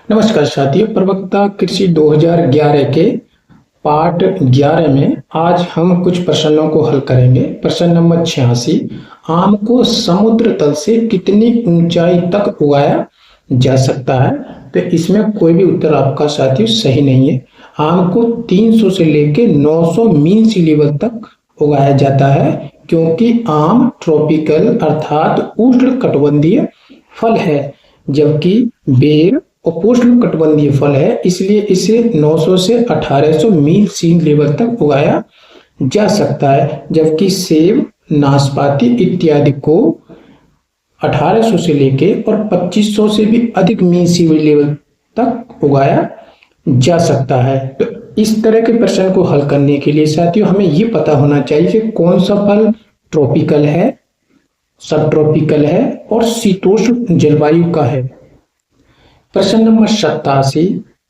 नमस्कार साथियों, प्रवक्ता कृषि 2011 के पार्ट 11 में आज हम कुछ प्रश्नों को हल करेंगे। प्रश्न नंबर 86, आम को समुद्र तल से कितनी ऊंचाई तक उगाया जा सकता है? तो इसमें कोई भी उत्तर आपका साथियों सही नहीं है। आम को 300 से लेकर 900 मीन सी लेवल तक उगाया जाता है, क्योंकि आम ट्रॉपिकल अर्थात उष्णकटिबंधीय फल है, जबकि बेर उपोष्ण कटिबंधीय फल है, इसलिए इसे 900 से 1800 मील सी लेवल तक उगाया जा सकता है। जबकि सेब, नाशपाती इत्यादि को 1800 से लेके और 2500 से भी अधिक मील सी लेवल तक उगाया जा सकता है। तो इस तरह के प्रश्न को हल करने के लिए साथियों हमें ये पता होना चाहिए कि कौन सा फल ट्रॉपिकल है, सब ट्रॉपिकल है और शीतोष्ण जलवायु का है। प्रश्न नंबर 87,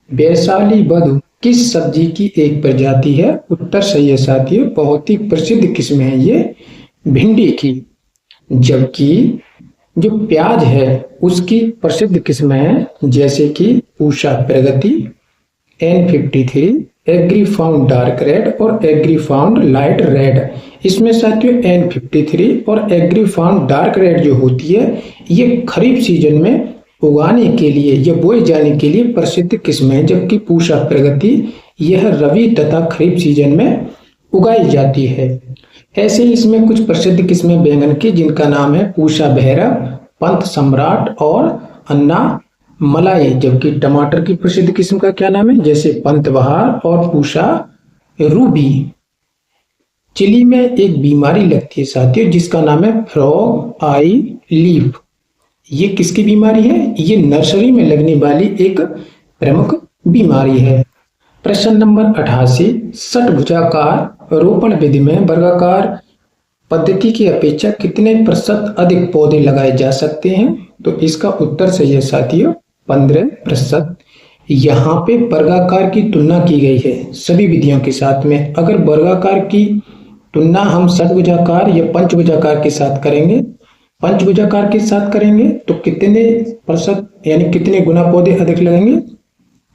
वैशाली बधु किस सब्जी की एक प्रजाति है? उत्तर सही है साथियों, बहुत ही प्रसिद्ध किस्म है ये भिंडी की। जबकि जो प्याज है उसकी प्रसिद्ध किस्म है जैसे कि पूषा प्रगति, N53, एग्रीफाउंड डार्क रेड और एग्रीफाउंड लाइट रेड। इसमें साथियों N53 और एग्रीफाउंड डार्क रेड जो होती है ये खरीफ सीजन में उगाने के लिए या बोए जाने के लिए प्रसिद्ध किस्म है, जबकि पूषा प्रगति यह रबी तथा खरीफ सीजन में उगाई जाती है। ऐसे ही इसमें कुछ प्रसिद्ध किस्में बैंगन की, जिनका नाम है पूषा भैरव, पंत सम्राट और अन्ना मलाई। जबकि टमाटर की प्रसिद्ध किस्म का क्या नाम है, जैसे पंत बहार और पूषा रूबी। चिली में एक बीमारी लगती है साथियों जिसका नाम है फ्रॉग आई लीफ। ये किसकी बीमारी है? ये नर्सरी में लगने वाली एक प्रमुख बीमारी है। प्रश्न नंबर 88, षटभुजाकार रोपण विधि में वर्गाकार पद्धति की अपेक्षा कितने प्रतिशत अधिक पौधे लगाए जा सकते हैं? तो इसका उत्तर सही है साथियों, 15%। यहाँ पे वर्गाकार की तुलना की गई है सभी विधियों के साथ में। अगर वर्गाकार की तुलना हम षटभुजाकार या पंचभुजाकार के साथ करेंगे, पंचभुजाकार के साथ करेंगे तो कितने प्रतिशत यानी कितने गुना पौधे अधिक लगेंगे?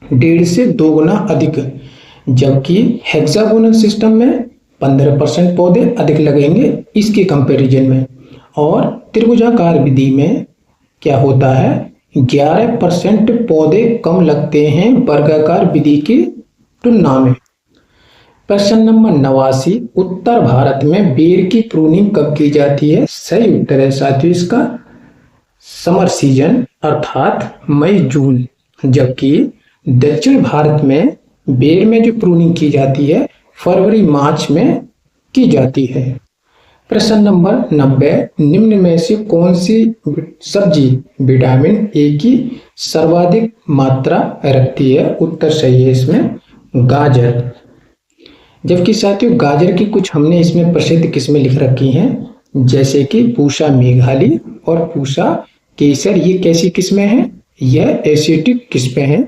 1.5 से 2 गुना अधिक। जबकि हेक्सागोनल सिस्टम में 15% पौधे अधिक लगेंगे इसके कंपैरिजन में। और त्रिभुजाकार विधि में क्या होता है, 11% पौधे कम लगते हैं वर्गाकार विधि की तुलना में। प्रश्न नंबर 89, उत्तर भारत में बेर की प्रूनिंग कब की जाती है? सही उत्तर है साथियों इसका समर सीजन अर्थात मई जून। जबकि दक्षिण भारत में बेर में जो प्रूनिंग की जाती है फरवरी मार्च में की जाती है। प्रश्न नंबर 90, निम्न में से कौन सी सब्जी विटामिन ए की सर्वाधिक मात्रा रखती है? उत्तर सही है इसमें गाजर। जबकि साथियों गाजर की कुछ हमने इसमें प्रसिद्ध किस्में लिख रखी हैं जैसे कि पूषा मेघाली और पूषा केसर। ये कैसी किस्में हैं? यह एसिटिक किस्में हैं।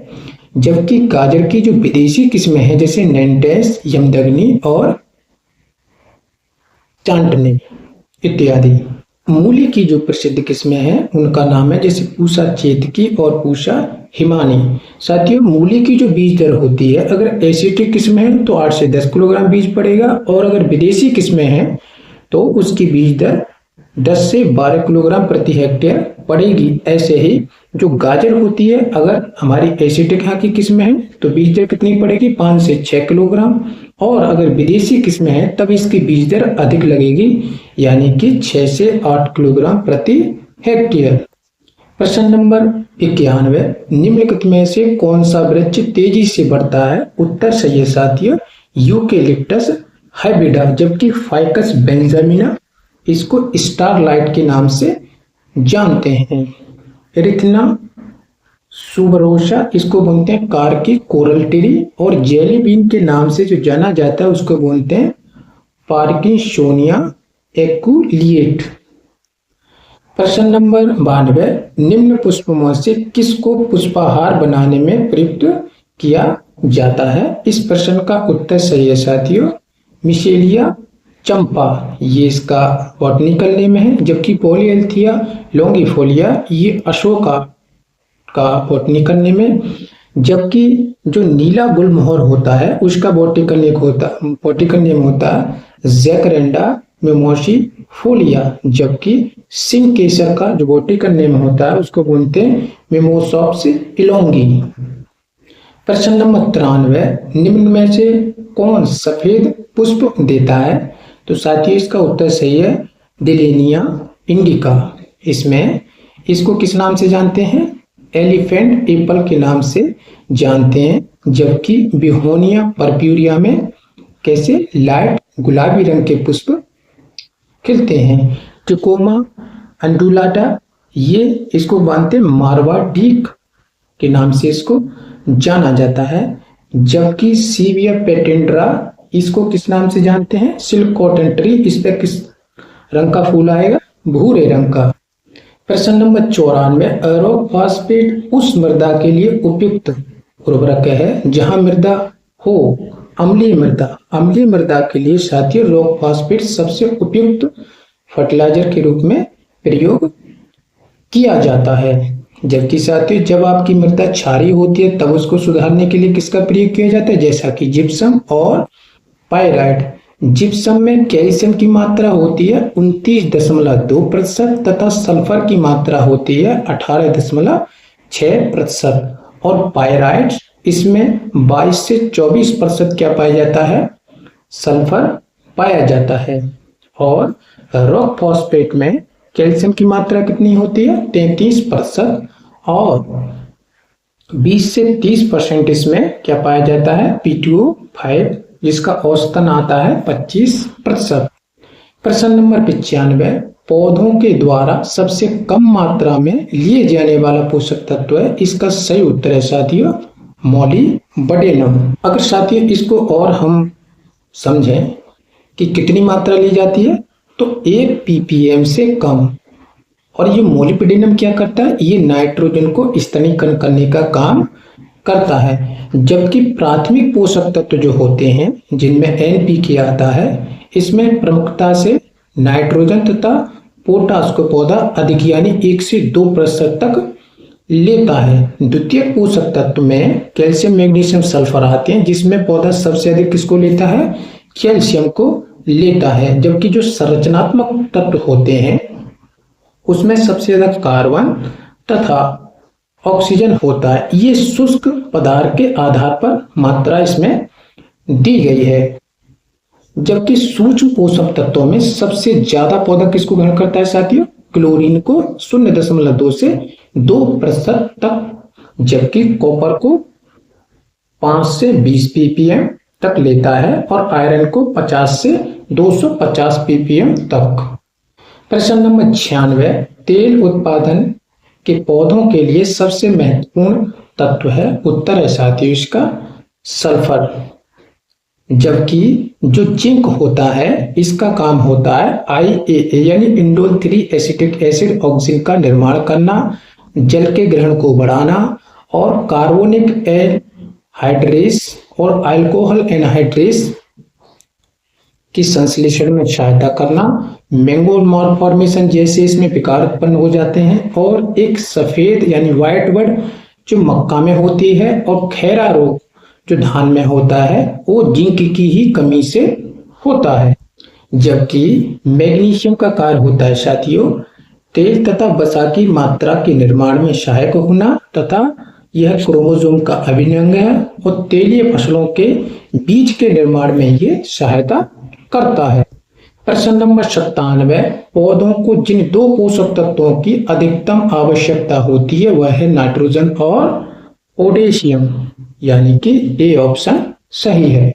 जबकि गाजर की जो विदेशी किस्में हैं जैसे नैंटेस, यमदग्नि और चांटनी इत्यादि। मूली की जो प्रसिद्ध किस्में हैं उनका नाम है जैसे पूषा चेतकी और पूषा हिमानी। साथियों मूली की जो बीज दर होती है, अगर एसिटिक किस्म है तो 8 से 10 किलोग्राम बीज पड़ेगा, और अगर विदेशी किस्में हैं तो उसकी बीज दर 10 से 12 किलोग्राम प्रति हेक्टेयर पड़ेगी। ऐसे ही जो गाजर होती है, अगर हमारी एसिटिक यहाँ की किस्में हैं तो बीज दर कितनी पड़ेगी? 5 से 6 किलोग्राम, और अगर विदेशी किस्में हैं तब इसकी बीज दर अधिक लगेगी यानी कि 6 से 8 किलोग्राम प्रति हेक्टेयर। प्रश्न नंबर 91, निम्नलिखित में से कौन सा वृक्ष तेजी से बढ़ता है? उत्तर सही है साथियों यूकेलिप्टस हाइब्रिडा। जबकि फाइकस बेंजामिना इसको स्टारलाइट के नाम से जानते हैं। रिथना सुबरोसा इसको बोलते हैं कार की कोरल ट्री, और जेली बीन के नाम से जो जाना जाता है उसको बोलते हैं पार्किंसोनिया एकुलिएट। प्रश्न नंबर 92, निम्न पुष्पों से किसको पुष्पाहार बनाने में प्रयुक्त किया जाता है? इस प्रश्न का उत्तर सही है साथियों मिशेलिया चंपा, ये इसका बॉटनिकल नेम है। जबकि पॉलीएल्थिया लॉन्गिफोलिया ये अशोका का बॉटनिकल नेम है, जबकि जो नीला गुलमोहर होता है उसका बॉटनिकल नेम होता है जैकरेंडा मिमोसिफोलिया, जबकि सिंह केसर का जो बॉटनिकल नेम होता है उसको बोलते हैं मिमोसॉप्स इलोंगी। प्रश्न नंबर 93, निम्न में से कौन सफेद पुष्प देता है? तो साथियों इसका उत्तर सही है दिलेनिया इंडिका। इसमें इसको किस नाम से जानते हैं? एलिफेंट एप्पल के नाम से जानते हैं, जबकि बिहोनिया पर्प्यूरिया में कैसे लाइट गुलाबी रंग के पुष्प खिलते हैं। ट्रिकोमा अंडुलाटा ये इसको मानते हैं मारवाडीक के नाम से इसको जाना जाता है, जबकि सीविया पेटेंड्रा इसको किस नाम से जानते हैं? Silk cotton tree. इस पे किस रंग का फूल आएगा? भूरे रंग का। प्रश्न नंबर 94, रॉक फॉस्फेट उस मृदा के लिए उपयुक्त उर्वरक है जहां मृदा हो अम्लीय मृदा के लिए साथियों रॉक फॉस्फेट सबसे उपयुक्त फर्टिलाइजर के रूप में प्रयोग किया जाता है। जबकि साथियों जब आपकी मृदा क्षारीय होती है तब उसको सुधारने के लिए किसका प्रयोग किया जाता है? जैसा कि जिप्सम और पायराइट। जिप्सम में कैल्शियम की मात्रा होती है 29.2% तथा सल्फर की मात्रा होती है 18.6% और पायराइट इसमें 22 से 24% क्या पाया जाता है? सल्फर पाया जाता है। और रॉक फॉस्फेट में कैल्शियम की मात्रा कितनी होती है? 33% और 20 से 30% इसमें क्या पाया जाता है? P2O5 जिसका औसतन आता है 25%। प्रश्न नंबर 95, पौधों के द्वारा सबसे कम मात्रा में लिए जाने वाला पोषक तत्व है, इसका सही उत्तर है साथियों मॉलिब्डेनम। अगर साथियों इसको और हम समझें कि कितनी मात्रा ली जाती है तो 1 ppm से कम। और ये मोलिब्डेनम क्या करता है? ये नाइट्रोजन को स्तरीकरण करने का काम करता है, जबकि प्राथमिक पोषक तत्व जो होते हैं जिनमें NPK आता है इसमें प्रमुखता से नाइट्रोजन तथा पोटास को पौधा अधिक यानी 1 से 2% तक लेता है। द्वितीय पोषक तत्व में कैल्शियम मैग्नीशियम सल्फर आते हैं जिसमें पौधा सबसे अधिक किसको लेता है? कैल्शियम को लेता है, जबकि जो संरचनात्मक तत्व होते हैं उसमें सबसे ज्यादा कार्बन तथा ऑक्सीजन होता है। ये शुष्क पदार्थ के आधार पर मात्रा इसमें दी गई है, जबकि सूक्ष्म पोषक तत्वों में सबसे ज्यादा पौधा किसको ग्रहण करता है साथियों? क्लोरीन को 0.2 से 2% तक, जबकि कॉपर को 5 से 20 ppm तक लेता है और आयरन को 50 से 250 ppm तक। प्रश्न नंबर 96, तेल उत्पादन के पौधों के लिए सबसे महत्वपूर्ण तत्व है, उत्तर है साथियों इसका सल्फर। जबकि जो जिंक होता है इसका काम होता है IAA यानी इंडोल 3 एसिटिक एसिड ऑक्सीजन का निर्माण करना, जल के ग्रहण को बढ़ाना और कार्बोनिक एनहाइड्रेस और अल्कोहल एनहाइड्रेस की संश्लेषण में सहायता करना, मैंगो मॉलफॉर्मेशन जैसे इसमें विकार उत्पन्न हो जाते हैं और एक सफेद यानी व्हाइट बर्ड जो मक्का में होती है और खैरा रोग जो धान में होता है वो जिंक की ही कमी से होता है। जबकि मैग्नीशियम का कार्य होता है साथियों तेल तथा वसा की मात्रा के निर्माण में सहायक होना तथा यह क्रोमोसोम का अभिन्न अंग है और तेलीय फसलों के बीज के निर्माण में ये सहायता करता है। प्रश्न नंबर 97, पौधों को जिन 2 पोषक तत्वों की अधिकतम आवश्यकता होती है वह है नाइट्रोजन और पोटेशियम, यानी कि ए ऑप्शन सही है।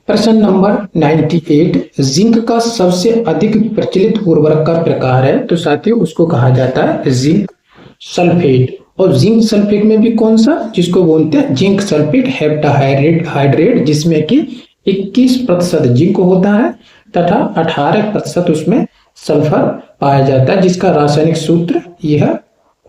प्रश्न नंबर 98, जिंक का सबसे अधिक प्रचलित उर्वरक का प्रकार है, तो साथियों उसको कहा जाता है जिंक सल्फेट। और जिंक सल्फेट में भी कौन सा? जिसको बोलते हैं जिंक सल्फेट हेप्टाहाइड्रेट, जिसमें कि 21% जिंक होता है तथा 18% उसमें सल्फर पाया जाता है, जिसका रासायनिक सूत्र यह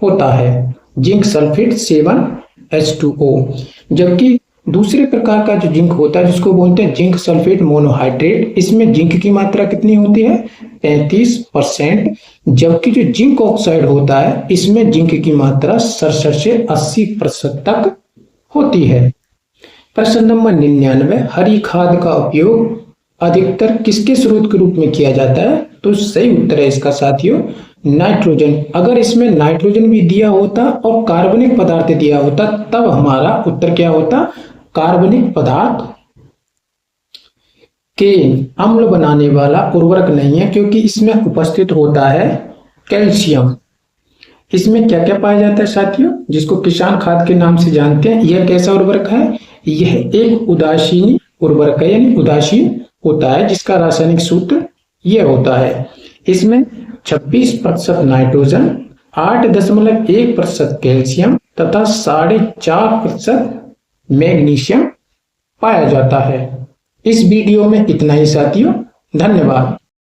होता है जिंक सल्फेट 7H2O। जबकि दूसरे प्रकार का जो जिंक होता है जिसको बोलते हैं जिंक सल्फेट मोनोहाइड्रेट, इसमें जिंक की मात्रा कितनी होती है 35%, जबकि जो जिंक ऑक्साइड होता है इसमें जिंक की मात्रा 67 से 80% तक होती है। प्रश्न नंबर 99, हरी खाद का उपयोग अधिकतर किसके स्रोत के रूप में किया जाता है? तो सही उत्तर है इसका साथियों नाइट्रोजन। अगर इसमें नाइट्रोजन भी दिया होता और कार्बनिक पदार्थ दिया होता तब हमारा उत्तर क्या होता? कार्बनिक पदार्थ के अम्ल बनाने वाला उर्वरक नहीं है, क्योंकि इसमें उपस्थित होता है कैल्शियम। इसमें क्या क्या पाया जाता है साथियों, जिसको किसान खाद के नाम से जानते हैं? यह कैसा उर्वरक है? यह एक उदासीन उर्वरक है, यानी उदासीन होता है, जिसका रासायनिक सूत्र यह होता है। इसमें 26% नाइट्रोजन, 8.1% कैल्शियम तथा 4.5% मैग्नीशियम पाया जाता है। इस वीडियो में इतना ही साथियों, धन्यवाद।